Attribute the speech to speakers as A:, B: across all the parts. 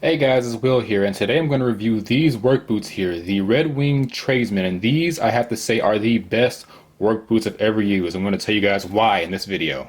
A: Hey guys, it's Will here, and today I'm going to review these work boots here, the Redwing Tradesman, and these I have to say are the best work boots I've ever used. I'm going to tell you guys why in this video.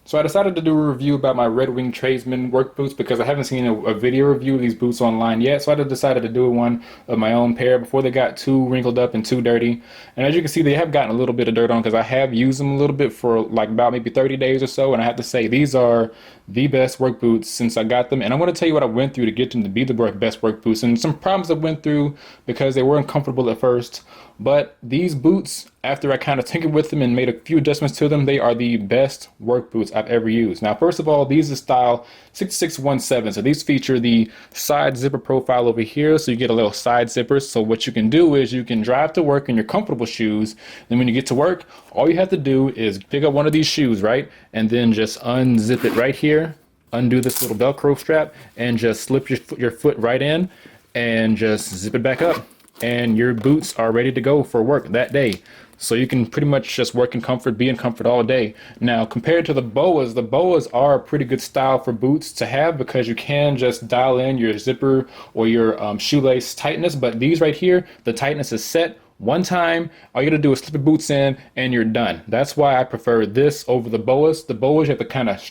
A: So I decided to do a review about my Redwing Tradesman work boots because I haven't seen a video review of these boots online yet. So I decided to do one of my own pair before they got too wrinkled up and too dirty. And as you can see, they have gotten a little bit of dirt on because I have used them a little bit for like about maybe 30 days or so. And I have to say these are the best work boots since I got them. And I want to tell you what I went through to get them to be the best work boots and some problems I went through because they were uncomfortable at first. But these boots, after I kind of tinkered with them and made a few adjustments to them, they are the best work boots I've ever used. Now, first of all, these are style 6617. So these feature the side zipper profile over here. So you get a little side zipper. So what you can do is you can drive to work in your comfortable shoes. Then when you get to work, all you have to do is pick up one of these shoes, right? And then just unzip it right here, undo this little Velcro strap, and just slip your foot right in and just zip it back up. And your boots are ready to go for work that day. So you can pretty much just work in comfort, be in comfort all day. Now, compared to the boas are a pretty good style for boots to have because you can just dial in your zipper or your shoelace tightness. But these right here, the tightness is set one time. All you gotta do is slip your boots in and you're done. That's why I prefer this over the boas. The boas, you have to kind of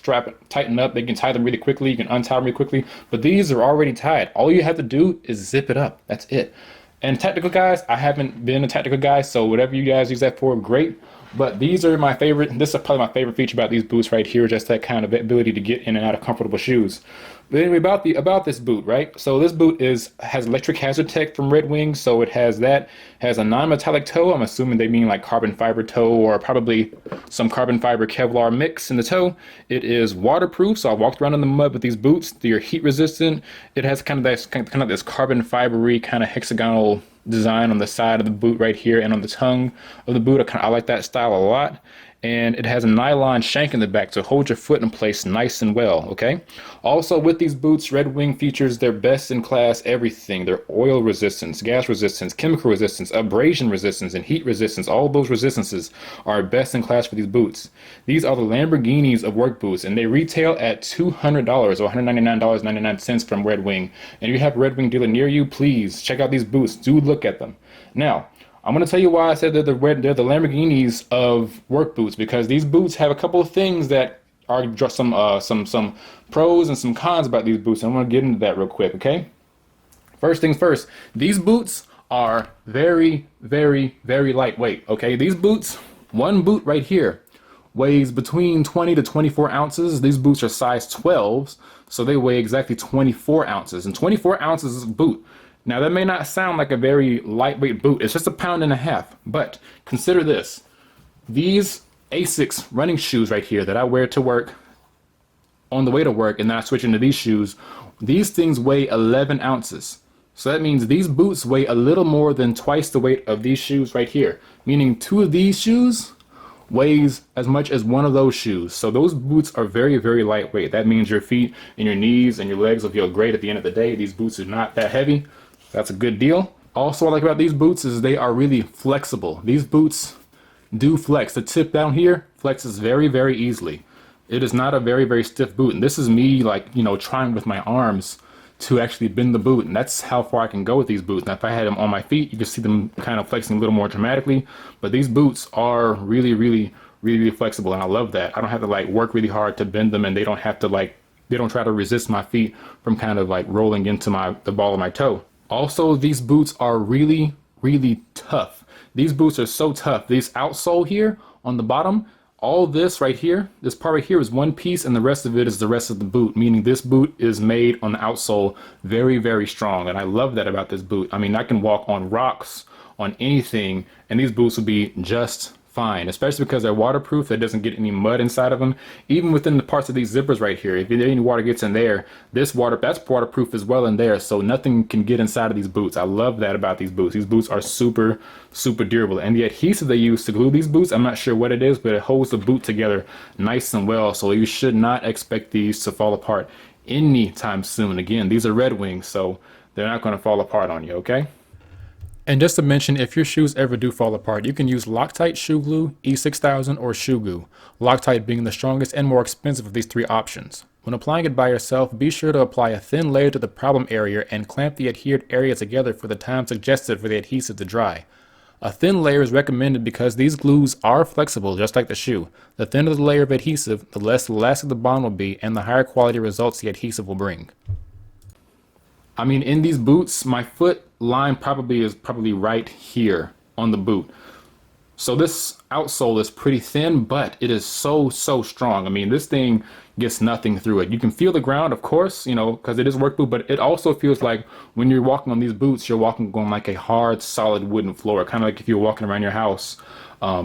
A: tighten up. They can tie them really quickly. You can untie them really quickly. But these are already tied. All you have to do is zip it up. That's it. And tactical guys, I haven't been a tactical guy, so whatever you guys use that for, great. But these are my favorite. This is probably my favorite feature about these boots right here, just that kind of ability to get in and out of comfortable shoes. But anyway, about this boot, right? So this boot has electric hazard tech from Redwing, so it has that, has a non-metallic toe. I'm assuming they mean like carbon fiber toe or probably some carbon fiber Kevlar mix in the toe. It is waterproof, so I walked around in the mud with these boots. They're heat resistant. It has kind of this carbon fibery kind of hexagonal design on the side of the boot right here and on the tongue of the boot. I like that style a lot. And it has a nylon shank in the back to hold your foot in place nice and well, okay? Also with these boots, Redwing features their best in class everything. Their oil resistance, gas resistance, chemical resistance, abrasion resistance, and heat resistance. All those resistances are best in class for these boots. These are the Lamborghinis of work boots, and they retail at $200 or $199.99 from Redwing. And if you have a Redwing dealer near you, please check out these boots. Do look at them. Now, I'm going to tell you why I said they're the Lamborghinis of work boots, because these boots have a couple of things that are just some pros and some cons about these boots. And I'm going to get into that real quick, okay? First things first, these boots are very, very, very lightweight, okay? These boots, one boot right here, weighs between 20 to 24 ounces. These boots are size 12s, so they weigh exactly 24 ounces. And 24 ounces is a boot. Now that may not sound like a very lightweight boot. It's just 1.5 pounds. But consider this. These Asics running shoes right here that I wear to work on the way to work, and then I switch into these shoes, these things weigh 11 ounces. So that means these boots weigh a little more than twice the weight of these shoes right here. Meaning 2 of these shoes weighs as much as 1 of those shoes. So those boots are very, very lightweight. That means your feet and your knees and your legs will feel great at the end of the day. These boots are not that heavy. That's a good deal. Also, what I like about these boots is they are really flexible. These boots do flex. The tip down here flexes very, very easily. It is not a very, very stiff boot. And this is me, like, you know, trying with my arms to actually bend the boot. And that's how far I can go with these boots. Now, if I had them on my feet, you can see them kind of flexing a little more dramatically. But these boots are really, really, really, really flexible. And I love that. I don't have to like work really hard to bend them, and they don't have to like, they don't try to resist my feet from kind of like rolling into the ball of my toe. Also, these boots are really, really tough. These boots are so tough. This outsole here on the bottom, all this right here, this part right here is one piece, and the rest of it is the rest of the boot, meaning this boot is made on the outsole very, very strong. And I love that about this boot. I mean, I can walk on rocks, on anything, and these boots will be just fine, especially because they're waterproof. There doesn't get any mud inside of them. Even within the parts of these zippers right here, if any water gets in there, that's waterproof as well in there, so nothing can get inside of these boots. I love that about these boots. These boots are super, super durable. And the adhesive they use to glue these boots, I'm not sure what it is, but it holds the boot together nice and well, so you should not expect these to fall apart anytime soon. Again, these are Redwing, so they're not going to fall apart on you, okay? And just to mention, if your shoes ever do fall apart, you can use Loctite shoe glue, E6000, or shoe goo, Loctite being the strongest and more expensive of these three options. When applying it by yourself, be sure to apply a thin layer to the problem area and clamp the adhered area together for the time suggested for the adhesive to dry. A thin layer is recommended because these glues are flexible just like the shoe. The thinner the layer of adhesive, the less elastic the bond will be and the higher quality results the adhesive will bring. I mean, in these boots, my foot line is probably right here on the boot. So this outsole is pretty thin, but it is so strong. I mean, this thing gets nothing through it. You can feel the ground, of course, you know, because it is work boot, but it also feels like when you're walking on these boots, you're walking on like a hard, solid wooden floor, kind of like if you were walking around your house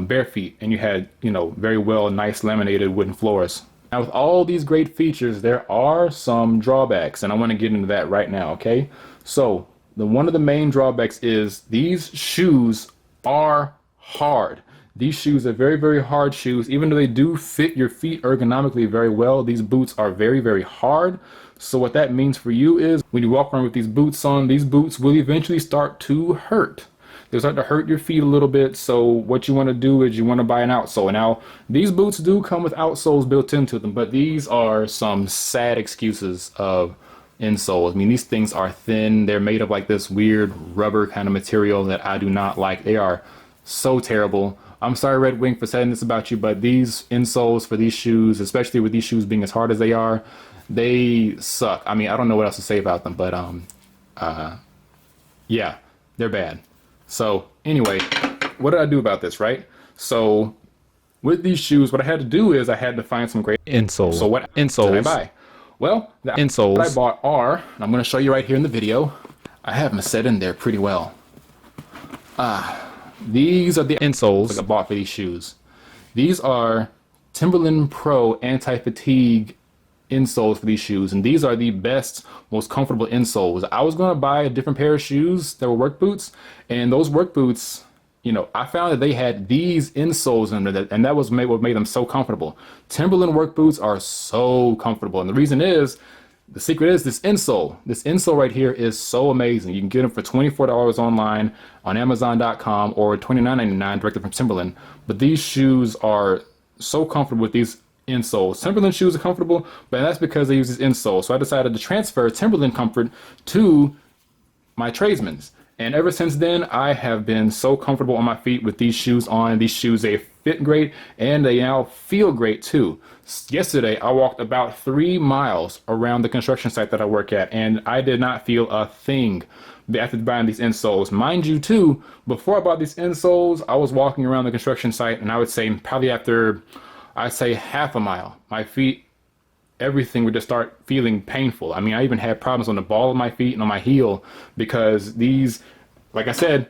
A: bare feet and you had, you know, very well, nice laminated wooden floors. Now, with all these great features, there are some drawbacks, and I want to get into that right now, okay? So, one of the main drawbacks is these shoes are hard. These shoes are very hard shoes. Even though they do fit your feet ergonomically very well, these boots are very hard. So what that means for you is when you walk around with these boots on, these boots will eventually start to hurt. They'll start to hurt your feet a little bit. So what you want to do is you want to buy an outsole. Now, these boots do come with outsoles built into them, but these are some sad excuses of insoles. I mean, these things are thin. They're made of like this weird rubber kind of material that I do not like. They are so terrible. I'm sorry, Redwing, for saying this about you, but these insoles for these shoes, especially with these shoes being as hard as they are, they suck. I mean, I don't know what else to say about them, but yeah, they're bad. So anyway, what did I do about this, right? So with these shoes, what I had to do is I had to find some great insoles. So what insoles did I buy? Well, the insoles I bought are, and I'm going to show you right here in the video. I have them set in there pretty well. These are the insoles I bought for these shoes. These are Timberland Pro anti-fatigue insoles for these shoes, and these are the best, most comfortable insoles. I was going to buy a different pair of shoes that were work boots, and those work boots, you know, I found that they had these insoles under that, and that was what made them so comfortable. Timberland work boots are so comfortable, and the reason is, the secret is this insole. This insole right here is so amazing. You can get them for $24 online on Amazon.com or $29.99 directly from Timberland. But these shoes are so comfortable with these insoles. Timberland shoes are comfortable, but that's because they use this insole. So I decided to transfer Timberland comfort to my Tradesman's. And ever since then, I have been so comfortable on my feet with these shoes on. These shoes, they fit great, and they now feel great too. Yesterday, I walked about 3 miles around the construction site that I work at, and I did not feel a thing after buying these insoles. Mind you too, before I bought these insoles, I was walking around the construction site, and I would say probably after, I'd say half a mile, my feet, everything would just start feeling painful. I mean, I even had problems on the ball of my feet and on my heel because these, like I said,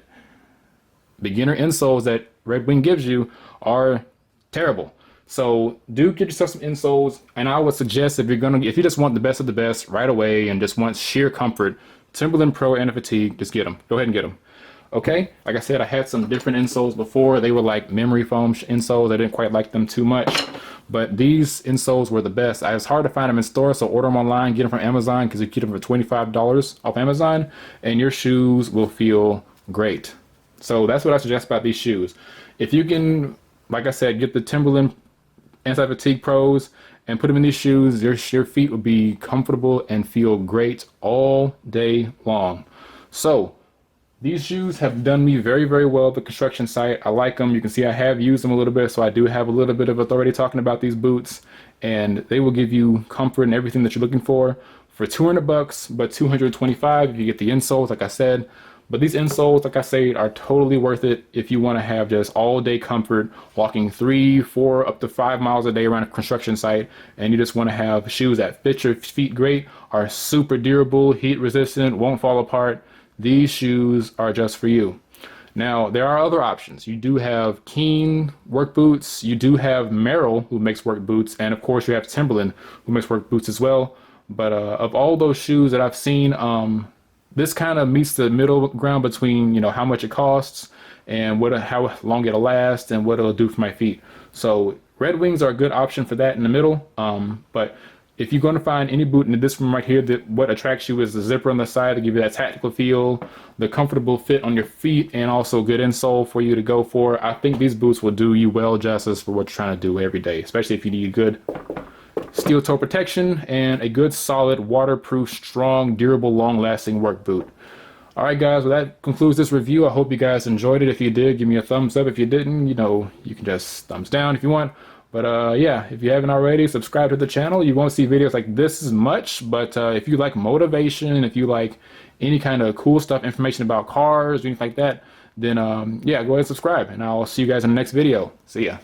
A: beginner insoles that Redwing gives you are terrible. So do get yourself some insoles, and I would suggest if you just want the best of the best right away and just want sheer comfort, Timberland Pro anti-fatigue, just get them. Go ahead and get them. Okay, like I said, I had some different insoles before. They were like memory foam insoles. I didn't quite like them too much, but these insoles were the best. It's hard to find them in stores, so order them online, get them from Amazon, because you get them for $25 off Amazon, and your shoes will feel great. So that's what I suggest about these shoes. If you can, like I said, get the Timberland anti-fatigue pros and put them in these shoes, your feet will be comfortable and feel great all day long. So these shoes have done me very well at the construction site. I like them. You can see I have used them a little bit, so I do have a little bit of authority talking about these boots, and they will give you comfort and everything that you're looking for $200, but $225 if you get the insoles, like I said. But these insoles, like I say, are totally worth it if you want to have just all day comfort, walking 3, 4, up to 5 miles a day around a construction site, and you just want to have shoes that fit your feet great, are super durable, heat resistant, won't fall apart. These shoes are just for you. Now, there are other options. You do have Keen work boots, you do have Merrell, who makes work boots, and of course you have Timberland, who makes work boots as well. But of all those shoes that I've seen, this kind of meets the middle ground between, you know, how much it costs and how long it'll last and what it'll do for my feet. So Red Wings are a good option for that in the middle. But If you're going to find any boot in this room right here, that what attracts you is the zipper on the side to give you that tactical feel, the comfortable fit on your feet, and also good insole for you to go for. I think these boots will do you well justice for what you're trying to do every day, especially if you need good steel toe protection and a good solid waterproof, strong, durable, long-lasting work boot. All right, guys, well, that concludes this review. I hope you guys enjoyed it. If you did, give me a thumbs up. If you didn't, you know, you can just thumbs down if you want. But yeah, if you haven't already, subscribe to the channel. You won't see videos like this as much, but if you like motivation, if you like any kind of cool stuff, information about cars, or anything like that, then yeah, go ahead and subscribe, and I'll see you guys in the next video. See ya.